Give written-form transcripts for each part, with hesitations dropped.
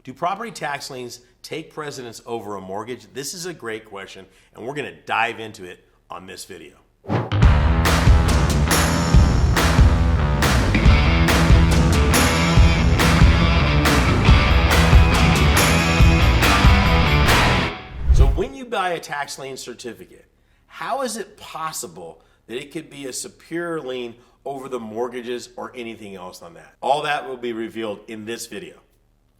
Do property tax liens take precedence over a mortgage? This is a great question, and we're going to dive into it on this video. So when you buy a tax lien certificate, how is it possible that it could be a superior lien over the mortgages or anything else on that? All that will be revealed in this video.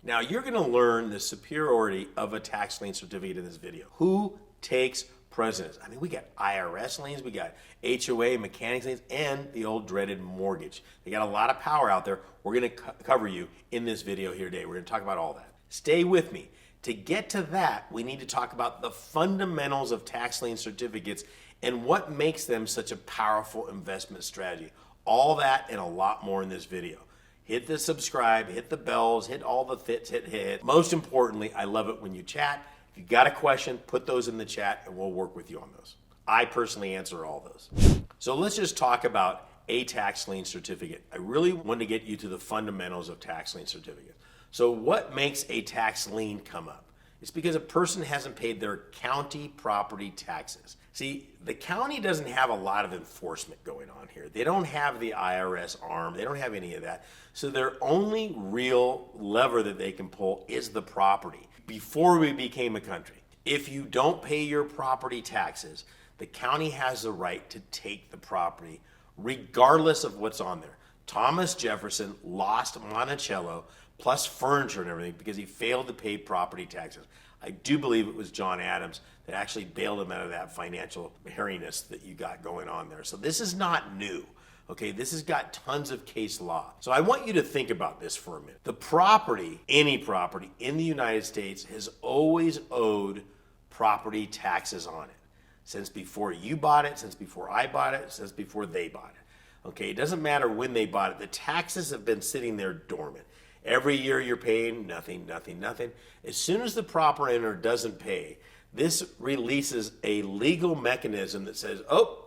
Now you're going to learn the superiority of a tax lien certificate in this video. Who takes precedence? I mean, we got IRS liens, we got HOA, mechanics liens, and the old dreaded mortgage. They got a lot of power out there. We're going to cover you in this video here today. We're going to talk about all that. Stay with me. To get to that, we need to talk about the fundamentals of tax lien certificates and what makes them such a powerful investment strategy. All that and a lot more in this video. Hit the subscribe, hit the bells, hit all the fits, hit. Most importantly, I love it when you chat. If you got a question, put those in the chat and we'll work with you on those. I personally answer all those. So let's just talk about a tax lien certificate. I really want to get you to the fundamentals of tax lien certificates. So what makes a tax lien come up? It's because a person hasn't paid their county property taxes. See, the county doesn't have a lot of enforcement going on here. They don't have the IRS arm. They don't have any of that. So their only real lever that they can pull is the property. Before we became a country, if you don't pay your property taxes, the county has the right to take the property regardless of what's on there. Thomas Jefferson lost Monticello plus furniture and everything because he failed to pay property taxes. I do believe it was John Adams that actually bailed him out of that financial hairiness that you got going on there. So this is not new. Okay, this has got tons of case law. So I want you to think about this for a minute. The property, any property in the United States has always owed property taxes on it. Since before you bought it, since before I bought it, since before they bought it. Okay, it doesn't matter when they bought it. The taxes have been sitting there dormant. Every year you're paying nothing, nothing, nothing. As soon as the property owner doesn't pay, this releases a legal mechanism that says, oh,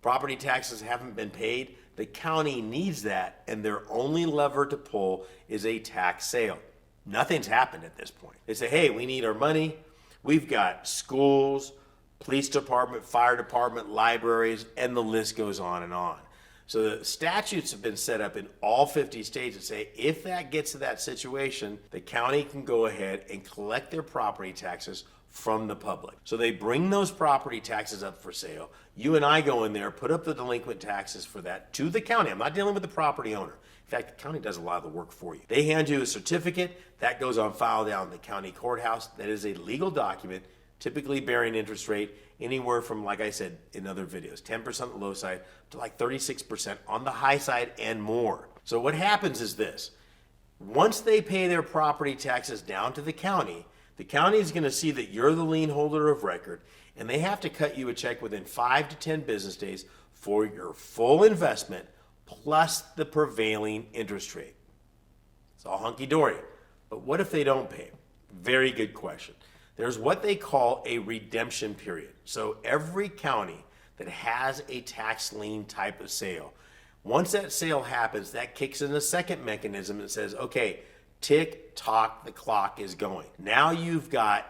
property taxes haven't been paid. The county needs that, and their only lever to pull is a tax sale. Nothing's happened at this point. They say, hey, we need our money. We've got schools, police department, fire department, libraries, and the list goes on and on. So the statutes have been set up in all 50 states that say if that gets to that situation, the county can go ahead and collect their property taxes from the public. So they bring those property taxes up for sale. You and I go in there, put up the delinquent taxes for that to the county. I'm not dealing with the property owner. In fact, the county does a lot of the work for you. They hand you a certificate that goes on file down in the county courthouse. That is a legal document, typically bearing interest rate anywhere from, like I said in other videos, 10% on the low side to like 36% on the high side and more. So what happens is this. Once they pay their property taxes down to the county is going to see that you're the lien holder of record, and they have to cut you a check within 5 to 10 business days for your full investment plus the prevailing interest rate. It's all hunky-dory. But what if they don't pay? Very good question. There's what they call a redemption period. So every county that has a tax lien type of sale, once that sale happens, that kicks in a second mechanism that says, okay, tick tock, the clock is going. Now you've got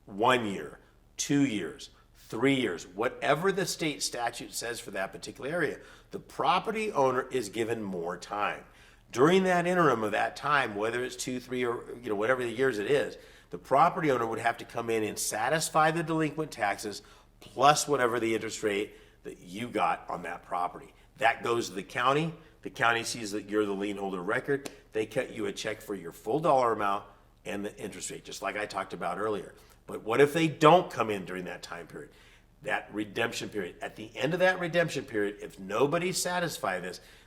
1 year, 2 years, 3 years, whatever the state statute says for that particular area. The property owner is given more time. During that interim of that time, whether it's 2, 3, or whatever the years it is, the property owner would have to come in and satisfy the delinquent taxes plus whatever the interest rate that you got on that property. That goes to the county. The county sees that you're the lien holder record. They cut you a check for your full dollar amount and the interest rate, just like I talked about earlier. But what if they don't come in during that time period, that redemption period? At the end of that redemption period, if nobody's satisfied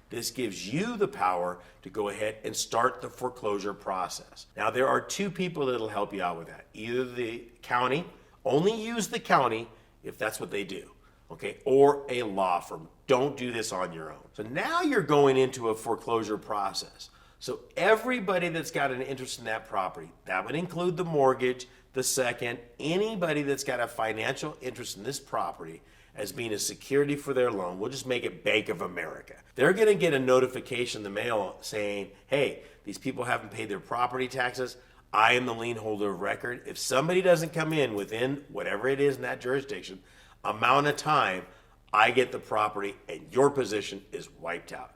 this gives you the power to go ahead and start the foreclosure process. Now, there are two people that'll help you out with that. Either the county, only use the county if that's what they do, okay, or a law firm. Don't do this on your own. So now you're going into a foreclosure process. So everybody that's got an interest in that property, that would include the mortgage, the second, anybody that's got a financial interest in this property as being a security for their loan, we'll just make it Bank of America. They're going to get a notification in the mail saying, hey, these people haven't paid their property taxes. I am the lien holder of record. If somebody doesn't come in within whatever it is in that jurisdiction, amount of time, I get the property and your position is wiped out.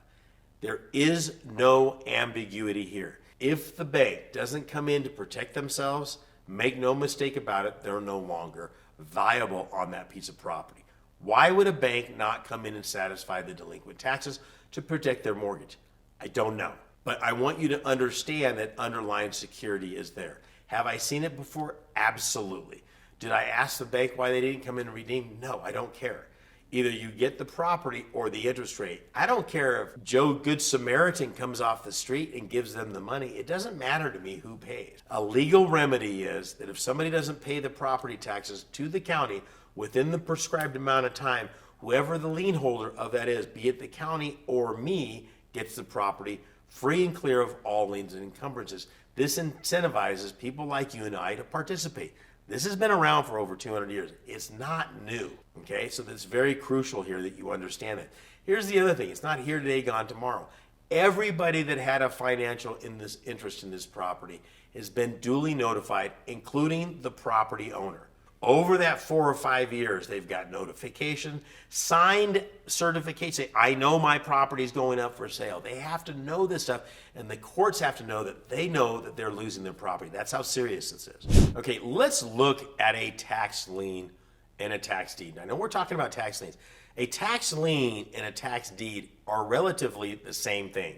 There is no ambiguity here. If the bank doesn't come in to protect themselves, make no mistake about it, they're no longer viable on that piece of property. Why would a bank not come in and satisfy the delinquent taxes to protect their mortgage? I don't know. But I want you to understand that underlying security is there. Have I seen it before? Absolutely. Did I ask the bank why they didn't come in and redeem? No, I don't care. Either you get the property or the interest rate. I don't care if Joe Good Samaritan comes off the street and gives them the money. It doesn't matter to me who pays. A legal remedy is that if somebody doesn't pay the property taxes to the county within the prescribed amount of time, whoever the lien holder of that is, be it the county or me, gets the property free and clear of all liens and encumbrances. This incentivizes people like you and I to participate. This has been around for over 200 years. It's not new, okay? So that's very crucial here that you understand it. Here's the other thing. It's not here today, gone tomorrow. Everybody that had a financial interest in this property has been duly notified, including the property owner. Over that 4 or 5 years, they've got notification, signed certificate, say, I know my property is going up for sale. They have to know this stuff, and the courts have to know that they know that they're losing their property. That's how serious this is. Okay, let's look at a tax lien and a tax deed. I know we're talking about tax liens. A tax lien and a tax deed are relatively the same thing.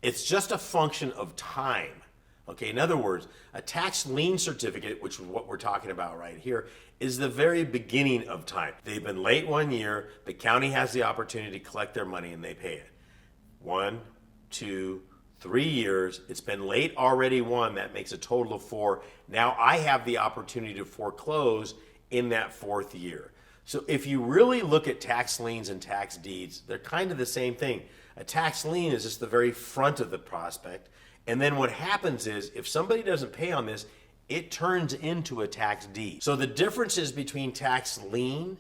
It's just a function of time. Okay, in other words, a tax lien certificate, which is what we're talking about right here, is the very beginning of time. They've been late 1 year, the county has the opportunity to collect their money and they pay it. 1, 2, 3 years, it's been late already 1, that makes a total of 4. Now I have the opportunity to foreclose in that 4th year. So if you really look at tax liens and tax deeds, they're kind of the same thing. A tax lien is just the very front of the prospect. And then what happens is, if somebody doesn't pay on this, it turns into a tax deed. So the differences between tax lien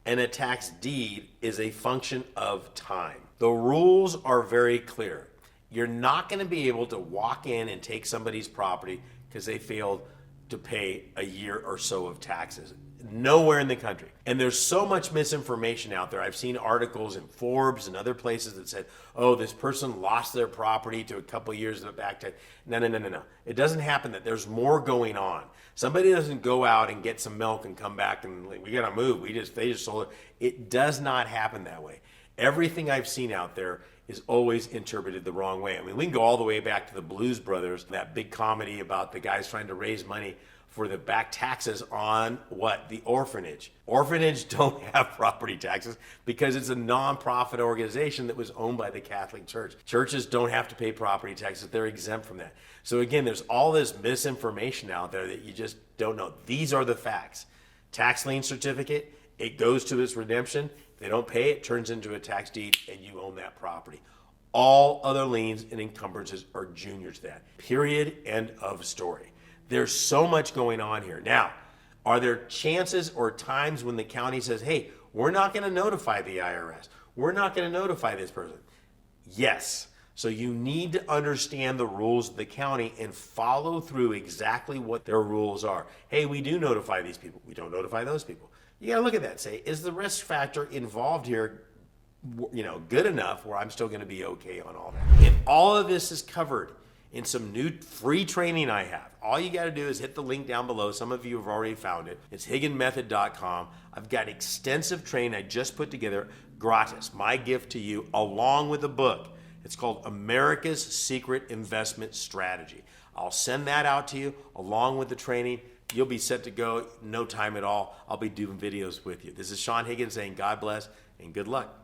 and a tax deed is a function of time. The rules are very clear. You're not going to be able to walk in and take somebody's property because they failed to pay a year or so of taxes. Nowhere in the country. And there's so much misinformation out there. I've seen articles in Forbes and other places that said, oh, this person lost their property to a couple of years back. No. It doesn't happen that. There's more going on. Somebody doesn't go out and get some milk and come back and we got to move. They just sold it. It does not happen that way. Everything I've seen out there is always interpreted the wrong way. I mean, we can go all the way back to the Blues Brothers, that big comedy about the guys trying to raise money for the back taxes on what? The orphanage. Orphanage don't have property taxes because it's a non-profit organization that was owned by the Catholic Church. Churches don't have to pay property taxes. They're exempt from that. So again, there's all this misinformation out there that you just don't know. These are the facts. Tax lien certificate, it goes to its redemption. If they don't pay, it turns into a tax deed and you own that property. All other liens and encumbrances are junior to that. Period. End of story. There's so much going on here. Now, are there chances or times when the county says, hey, we're not going to notify the IRS. We're not going to notify this person? Yes. So you need to understand the rules of the county and follow through exactly what their rules are. Hey, we do notify these people. We don't notify those people. You got to look at that and say, is the risk factor involved here, good enough where I'm still going to be okay on all that? And all of this is covered in some new free training I have. All you got to do is hit the link down below. Some of you have already found it. It's higginmethod.com. I've got extensive training I just put together, gratis, my gift to you, along with a book. It's called America's Secret Investment Strategy. I'll send that out to you along with the training. You'll be set to go, no time at all. I'll be doing videos with you. This is Saen Higgins saying God bless and good luck.